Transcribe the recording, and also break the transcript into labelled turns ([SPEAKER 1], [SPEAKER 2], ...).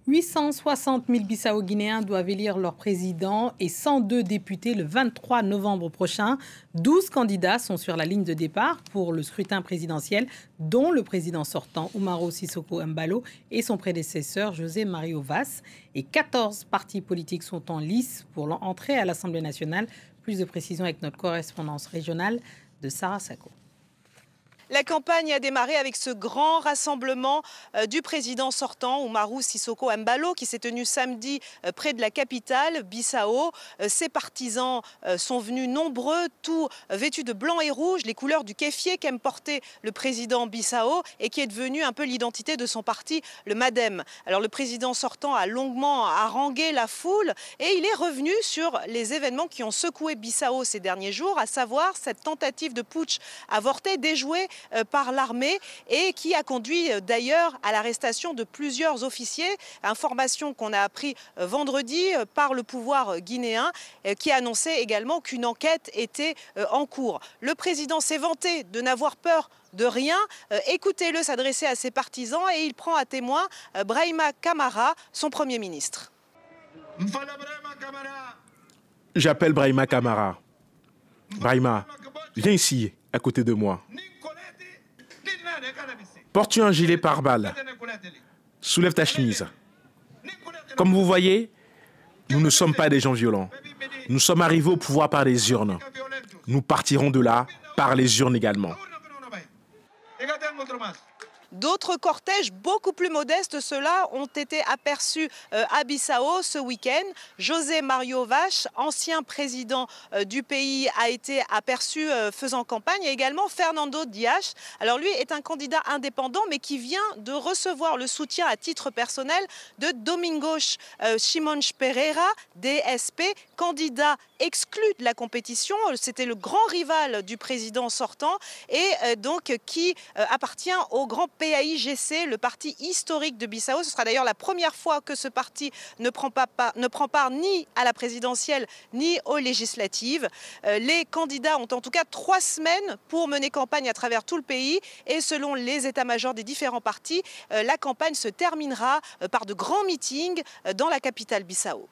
[SPEAKER 1] 860 000 Bissau-Guinéens doivent élire leur président et 102 députés le 23 novembre prochain. 12 candidats sont sur la ligne de départ pour le scrutin présidentiel, dont le président sortant Umaro Sissoco Embalo et son prédécesseur José Mario Vaz. Et 14 partis politiques sont en lice pour l'entrée à l'Assemblée nationale. Plus de précisions avec notre correspondance régionale de Sarah Sako.
[SPEAKER 2] La campagne a démarré avec ce grand rassemblement du président sortant, Umaro Sissoco Embalo, qui s'est tenu samedi près de la capitale, Bissau. Ses partisans sont venus nombreux, tous vêtus de blanc et rouge, les couleurs du kéfier qu'aime porter le président Bissau et qui est devenu un peu l'identité de son parti, le MADEM. Alors le président sortant a longuement harangué la foule et il est revenu sur les événements qui ont secoué Bissau ces derniers jours, à savoir cette tentative de putsch avortée, déjouée par l'armée et qui a conduit d'ailleurs à l'arrestation de plusieurs officiers. Information qu'on a appris vendredi par le pouvoir guinéen qui a annoncé également qu'une enquête était en cours. Le président s'est vanté de n'avoir peur de rien. Écoutez-le s'adresser à ses partisans et il prend à témoin Brahima Camara, son Premier ministre.
[SPEAKER 3] J'appelle Brahima Camara. Brahima, viens ici, à côté de moi. Porte-tu un gilet pare-balles. Soulève ta chemise. Comme vous voyez, nous ne sommes pas des gens violents. Nous sommes arrivés au pouvoir par les urnes. Nous partirons de là par les urnes également.
[SPEAKER 2] D'autres cortèges beaucoup plus modestes, ceux-là, ont été aperçus à Bissau ce week-end. José Mario Vaz, ancien président du pays, a été aperçu faisant campagne. Et également Fernando Dias. Alors lui est un candidat indépendant, mais qui vient de recevoir le soutien à titre personnel de Domingos Simões Pereira, DSP, candidat exclu de la compétition. C'était le grand rival du président sortant et donc qui appartient au grand PAIGC, le parti historique de Bissau. Ce sera d'ailleurs la première fois que ce parti ne prend part ni à la présidentielle ni aux législatives. Les candidats ont en tout cas 3 semaines pour mener campagne à travers tout le pays et selon les états-majors des différents partis, la campagne se terminera par de grands meetings dans la capitale Bissau.